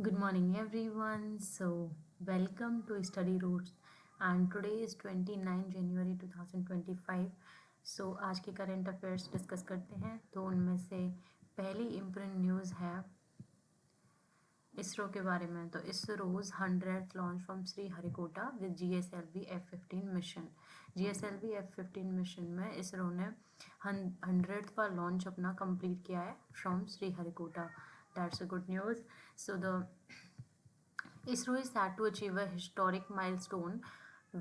Good morning, everyone. Welcome to Study Roots, and today is 29 January 2025. आज के current affairs discuss करते हैं। तो उनमें से पहली इम्पोर्टेंट न्यूज़ है इसरो के बारे में। तो ISRO's 100th launch from Sriharikota with GSLV F-15 mission. GSLV F-15 mission में इसरो ने 100वां लॉन्च अपना कंप्लीट किया है from Sriharikota. That's a good news. So the ISRO is set to achieve a historic milestone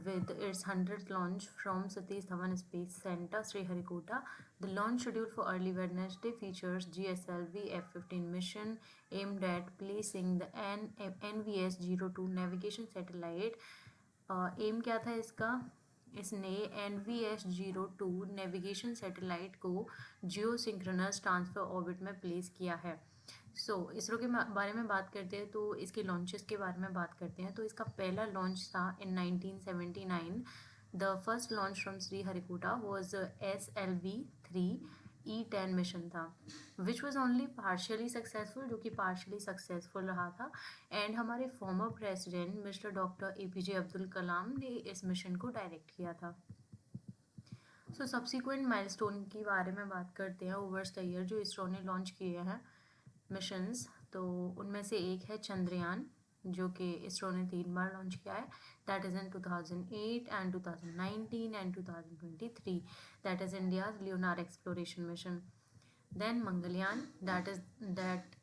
with its 100th launch from Satish Dhawan Space Center, Sriharikota. The launch scheduled for early Wednesday features GSLV F-15 mission aimed at placing the NVS-02 navigation satellite. Aim क्या था इसका? इसने NVS-02 navigation satellite को geosynchronous transfer orbit में place किया है। इसरो के बारे में बात करते हैं तो इसके लॉन्चेस के बारे में बात करते हैं। तो इसका पहला लॉन्च था in 1979। The first launch from Sriharikota was SLV-3 E10 mission था, which was only partially successful, जो कि पार्शियली सक्सेसफुल रहा था। एंड हमारे former president mister doctor APJ Abdul Kalam ने इस मिशन को डायरेक्ट किया था। सब्सिक्वेंट माइलस्टोन के बारे में बात करते हैं ओवर्स द ईयर जो इसरो ने लॉन्च किए हैं मिशंस। तो उनमें से एक है चंद्रयान, जो कि इसरो ने 3 बार लॉन्च किया है। That is in 2008 and 2019 and 2023। That is India's lunar exploration mission. Then Mangalyaan, that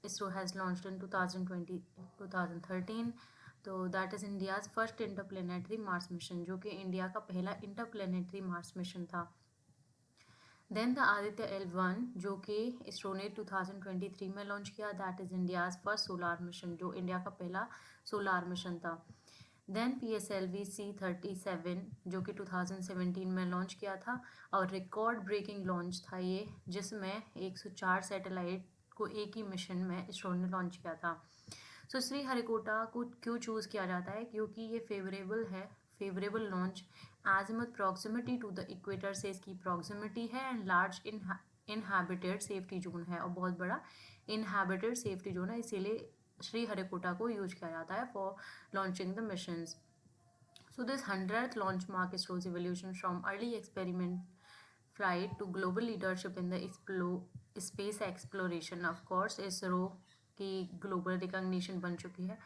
ISRO has launched in 2013। तो that is India's first interplanetary Mars mission, जो कि इंडिया का पहला इंटरप्लेनेटरी मार्स मिशन था। देन द आदित्य L1, जो कि इसरो ने 2023 में लॉन्च किया। That is India's first solar mission, जो इंडिया का पहला सोलार मिशन था। देन PSLV C-37, जो कि 2017 में लॉन्च किया था और रिकॉर्ड ब्रेकिंग लॉन्च था ये, जिसमें 104 सैटेलाइट को एक ही मिशन में इसरो ने लॉन्च किया था। श्रीहरिकोटा को क्यों चूज़ किया जाता है? क्योंकि ये favourable launch azimuth proximity to the equator से इसकी प्रॉक्सिमिटी है and large inhabited safety zone है, और बहुत बड़ा इनहैबिटेड सेफ्टी जोन है, इसीलिए श्रीहरिकोटा को यूज किया जाता है for launching the missions. This 100th launch mark ISRO's evolution from early experiment flight to global leadership in the space exploration. Of course, ISRO की global recognition बन चुकी है।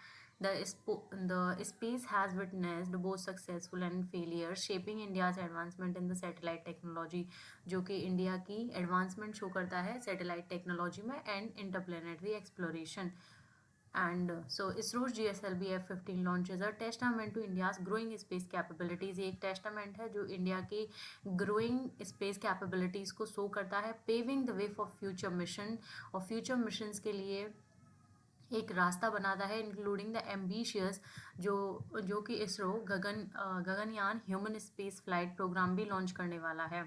The space has witnessed both successful and failures, shaping India's advancement in the satellite technology, जो कि India की advancement show करता है satellite technology में and interplanetary exploration. And so ISRO's GSLV F-15 launch is a testament to India's growing space capabilities। ये एक testament है जो इंडिया की ग्रोइंग स्पेस कैपेबिलिटीज़ को शो करता है, paving the way for future mission, और फ्यूचर मिशंस के लिए एक रास्ता बनाता है, इंक्लूडिंग द एम्बिशियस जो कि ISRO Gaganyaan human space flight programme भी लॉन्च करने वाला है।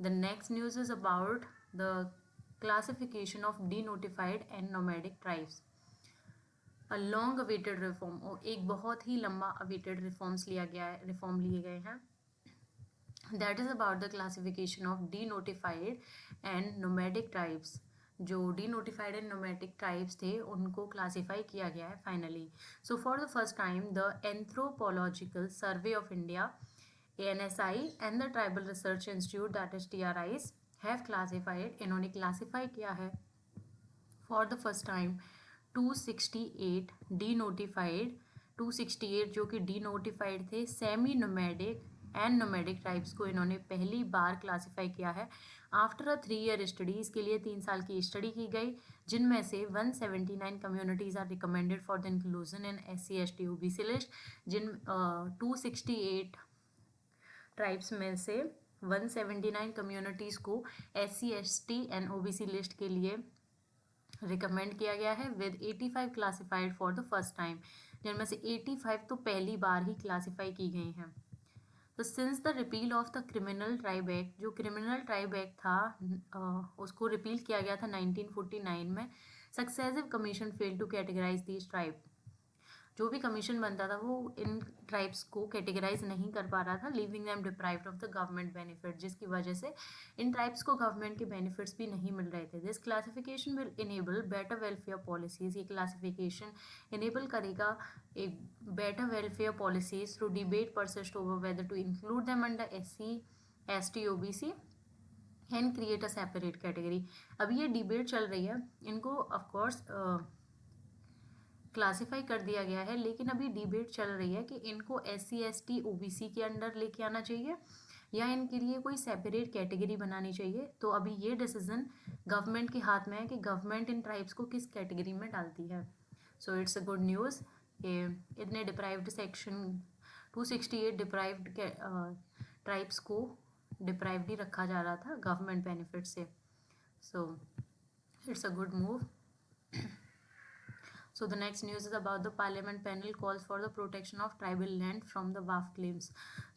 The next news is about the classification of denotified and nomadic tribes, a long awaited reform, और एक बहुत ही लंबा awaited रिफॉर्म लिए गए हैं। That is about the classification of denotified and nomadic tribes। जो denotified and nomadic tribes थे उनको क्लासीफाई किया गया है finally. For the first time the anthropological survey of India ANSI and the tribal research institute that is TRIs have classified, इन्होंने classify किया है for the first time 268 denotified, 268 जो कि डीनोटिफाइड थे semi nomadic and nomadic tribes को इन्होंने पहली बार classify किया है। आफ्टर अ 3 ईयर स्टडी, इसके लिए 3 साल की स्टडी की गई, जिनमें से 179 communities are recommended for the inclusion in SC ST OBC list. 268 tribes में से 179 कम्युनिटीज़ को SC ST and OBC list के लिए रिकमेंड किया गया है, with 85 classified for the first time, जिनमें से 85 तो पहली बार ही क्लासिफाई की गई हैं। तो since the repeal of the criminal tribe act, जो क्रिमिनल ट्राइब एक्ट था उसको रिपील किया गया था 1949 में, successive commission fail to categorise these tribe. जो भी कमीशन बनता था वो इन ट्राइब्स को कैटेगराइज नहीं कर पा रहा था, leaving them deprived of the government benefit, जिसकी वजह से इन ट्राइब्स को गवर्नमेंट के बेनिफिट्स भी नहीं मिल रहे थे। This classification will enable better welfare policies, ये क्लासिफिकेशन इनेबल करेगा एक better welfare policies through debate persist over whether to include them under SC ST OBC and create a separate category. अभी ये डिबेट चल रही है, इनको ऑफकोर्स क्लासिफाई कर दिया गया है, लेकिन अभी डिबेट चल रही है कि इनको SC ST OBC के अंडर लेके आना चाहिए या इनके लिए कोई सेपरेट कैटेगरी बनानी चाहिए। तो अभी ये डिसीजन गवर्नमेंट के हाथ में है कि गवर्नमेंट इन ट्राइब्स को किस कैटेगरी में डालती है। So it's a good news कि इतने डिप्राइव्ड सेक्शन 268 डिप्राइव्ड ट्राइब्स को डिप्राइव्ड ही रखा जा रहा था गवर्नमेंट बेनिफिट से। So it's a good move. So the next news is about the Parliament panel calls for the protection of tribal land from the WAF claims.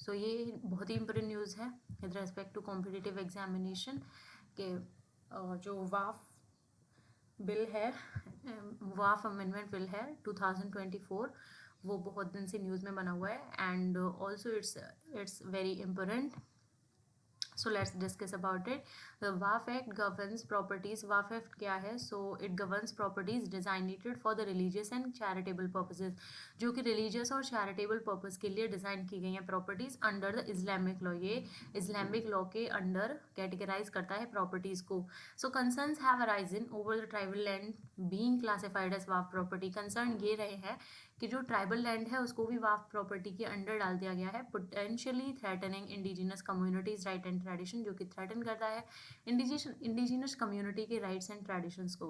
So ये बहुत ही important news है with respect to competitive examination के जो WAF bill है, WAF amendment bill है 2024, वो बहुत दिन से न्यूज़ में बना हुआ है and also it's very important. So let's discuss about it. The WAF Act governs properties. WAF Act क्या है? So it governs properties designated for the religious and charitable purposes. जो कि religious और charitable purpose के लिए design की गई हैं properties under the Islamic law. ये Islamic law के under categorize करता है properties को. So concerns have arisen over the tribal land being classified as WAF property. Concern ये रहे हैं कि जो ट्राइबल लैंड है उसको भी वाफ प्रॉपर्टी के अंडर डाल दिया गया है, potentially threatening indigenous communities right and tradition, जो कि थ्रेटन करता है इंडिजिनस कम्युनिटी के राइट्स एंड ट्रेडिशंस को.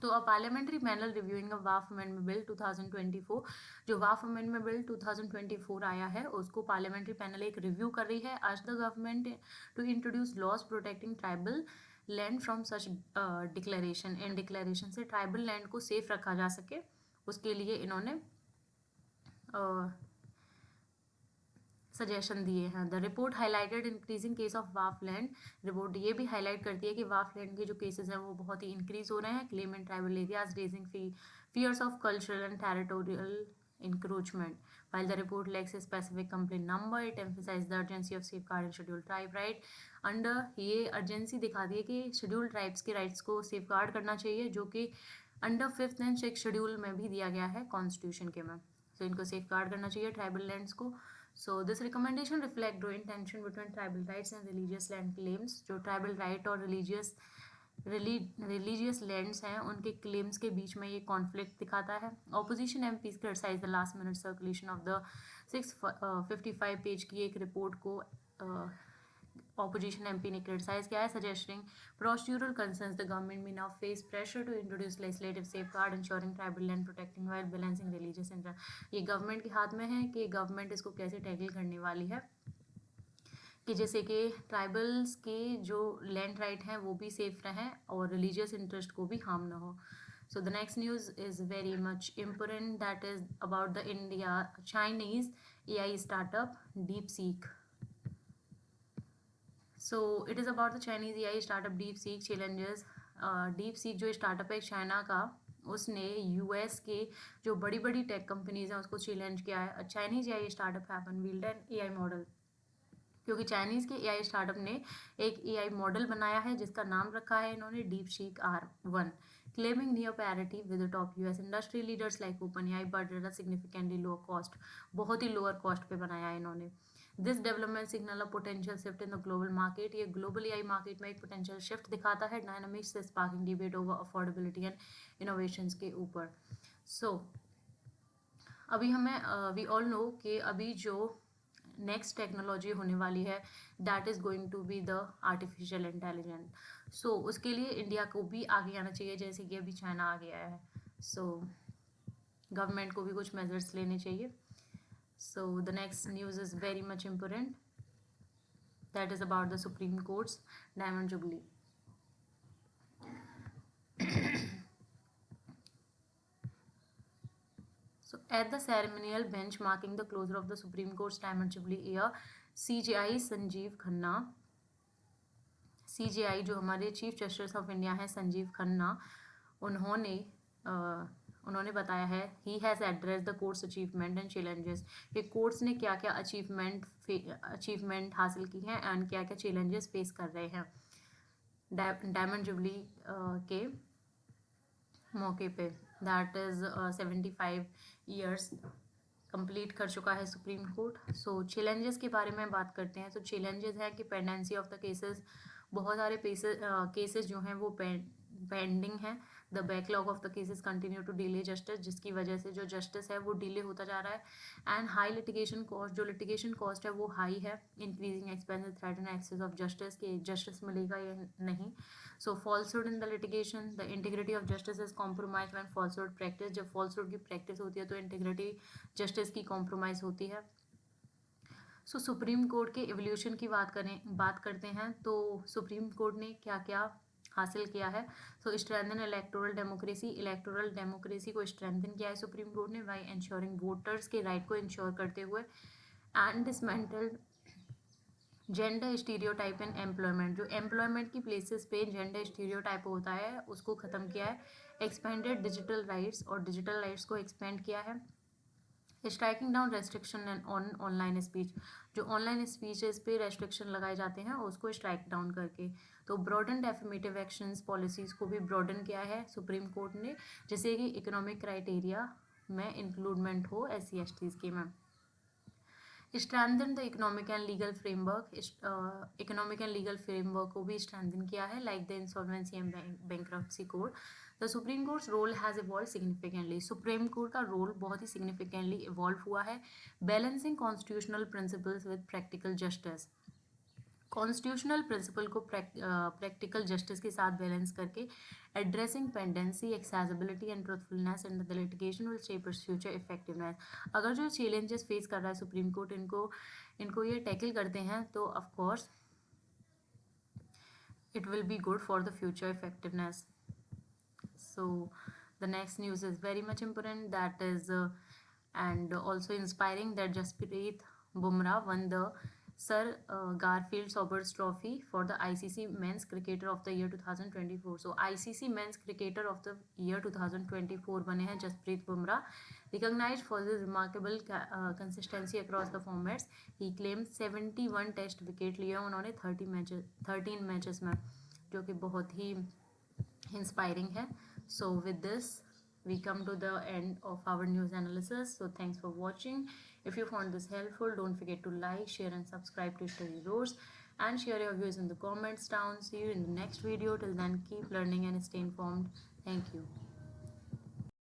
तो अ पार्लियामेंट्री पैनल रिव्यूइंग अ वाफ अमेंडमेंट बिल 2024, जो वाफ अमेंडमेंट बिल 2024 आया है उसको पार्लियामेंट्री पैनल एक रिव्यू कर रही है. आज the government to introduce laws protecting tribal land from such declaration. इन डिक्लेरेशन से ट्राइबल लैंड को सेफ रखा जा सके, उसके लिए इन्होंने सजेशन दिए हैं. The report highlighted increasing case of Waqf land. Report ये भी हाईलाइट करती है कि वाफ लैंड के जो केसेस हैं वो बहुत ही इंक्रीज हो रहे हैं. Claim in tribal areas raising fears of cultural and territorial encroachment. While the report lacks a specific complaint number, it emphasizes the urgency of safeguarding scheduled tribe right. Under ये urgency दिखा दी है कि scheduled tribes के rights को safeguard करना चाहिए, जो कि under 5th and 6th schedule में भी दिया गया है कॉन्स्टिट्यूशन के में. सो इनको सेफगार्ड करना चाहिए ट्राइबल लैंड्स को. So this recommendation reflect growing tension between tribal rights and religious land claims. जो ट्राइबल राइट और रिलीजियस लैंड्स हैं उनके क्लेम्स के बीच में ये कॉन्फ्लिक्ट दिखाता है. Opposition MPs criticise the last minute circulation of the 655 page की एक रिपोर्ट को ऑपोजिशन एमपी ने क्रिटिसाइज किया है, suggesting procedural concerns the government may now face pressure to introduce legislative safeguard ensuring tribal land protecting while balancing religious interest. ये government के हाथ में है कि गवर्नमेंट इसको कैसे टैकल करने वाली है कि जैसे कि ट्राइबल्स के जो लैंड राइट हैं वो भी सेफ रहें और रिलीजियस इंटरेस्ट को भी हार्म ना हो. So the next news is very much important, that is about the Chinese AI startup DeepSeek. So it is about the Chinese AI startup DeepSeek challenges. DeepSeek जो startup है China का, उसने US के जो बड़ी बड़ी टेक कंपनीज हैं उसको चैलेंज किया है. Chinese AI startup have unveiled an AI model, क्योंकि चाइनीज़ के AI स्टार्टअप ने एक AI मॉडल बनाया है जिसका नाम रखा है इन्होंने DeepSeek R1, claiming near parity with the top US industry leaders like OpenAI but at a significantly lower cost. बहुत ही लोअर कॉस्ट पे बनाया है इन्होंने. This development signal a potential shift in the global market. ये global AI market में एक potential shift दिखाता है, डायनामिक्स से sparking debate over affordability and innovations के ऊपर. सो अभी हमें वी ऑल नो कि अभी जो नेक्स्ट टेक्नोलॉजी होने वाली है that is going to be the artificial intelligence. So उसके लिए इंडिया को भी आगे आना चाहिए जैसे कि अभी चाइना आ गया है. सो गवर्नमेंट को भी कुछ मेजर्स लेने चाहिए. So the next news is very much important, that is about the supreme courts diamond jubilee. So at the ceremonial bench marking the closure of the Supreme Court's Diamond Jubilee year, CJI Sanjeev Khanna, CJI जो हमारे chief justice of India हैं संजीव खन्ना, उन्होंने बताया है he has address the course achievement and challenges कि course ने क्या क्या अचीवमेंट हासिल की हैं एंड क्या क्या चैलेंजेस फेस कर रहे हैं डायमंड जुबली के मौके पे। दैट इज़ 75 ईयर्स कंप्लीट कर चुका है सुप्रीम कोर्ट। सो चैलेंजेस के बारे में बात करते हैं। तो चैलेंजेस है कि पेंडेंसी ऑफ द केसेस, बहुत सारे केसेस जो हैं वो पेंडिंग हैं। The backlog of the cases continue to delay justice, जिसकी वजह से जो जस्टिस है वो डिले होता जा रहा है। एंड हाई लिटिगेशन कॉस्ट, जो लिटिगेशन कॉस्ट है वो हाई है। Increasing expense, threat and access of justice, के जस्टिस मिलेगा या नहीं। So falsehood in the litigation, the integrity of justice is compromise when falsehood practice, जब फॉल्सहुड की प्रैक्टिस होती है तो इंटीग्रिटी जस्टिस की कॉम्प्रोमाइज होती है। सो सुप्रीम कोर्ट के एवोल्यूशन की बात करते हैं तो सुप्रीम कोर्ट ने क्या क्या हासिल किया है। सो स्ट्रेंथन इलेक्टोरल डेमोक्रेसी को स्ट्रेंथन किया है सुप्रीम कोर्ट ने बाय इंश्योरिंग वोटर्स के राइट को इंश्योर करते हुए। And dismantled gender stereotype in employment, जो एम्प्लॉयमेंट की प्लेसेस पे जेंडर स्टीरियोटाइप होता है उसको ख़त्म किया है। एक्सपेंडेड डिजिटल राइट्स, और डिजिटल राइट्स को एक्सपेंड किया है। Striking down restriction on online speech, जो ऑनलाइन स्पीचेस पे रेस्ट्रिक्शन लगाए जाते हैं उसको स्ट्राइक डाउन करके। तो ब्रॉडन डेफर्मेटिव एक्शंस पॉलिसीज़ को भी ब्रॉडन किया है सुप्रीम कोर्ट ने, जैसे कि इकोनॉमिक क्राइटेरिया में इंक्लूडमेंट हो SC/STs के में। Strengthen the economic and legal framework, economic and legal framework को भी स्ट्रेंथन किया है, like the insolvency and bankruptcy code. The supreme court role has evolve significantly, supreme court का रोल बहुत ही सिग्निफिकेंटली इवॉल्व हुआ है। Balancing constitutional principles with practical justice, constitutional principle को प्रैक्टिकल जस्टिस के साथ बैलेंस करके addressing pendency, accessibility and truthfulness in the litigation will shape its future effectiveness. अगर जो चैलेंजेस फेस कर रहा है सुप्रीम कोर्ट इनको ये टैकल करते हैं तो of course it will be good for the future effectiveness. So the next news is very much important, that is and also inspiring, that Jasprit Bumrah won the Sir Garfield Sobers Trophy for the ICC Men's Cricketer of the Year 2024. So ICC Men's Cricketer of the Year 2024 बने हैं Jasprit Bumrah, recognized for his remarkable consistency across the formats. He claimed 71 test wicket लिए उन्होंने 13 matches में, जो कि बहुत ही inspiring है. So with this we come to the end of our news analysis. So thanks for watching. If you found this helpful, don't forget to like, share and subscribe to Study Roars, and share your views in the comments down. See you in the next video. Till then, keep learning and stay informed. Thank you.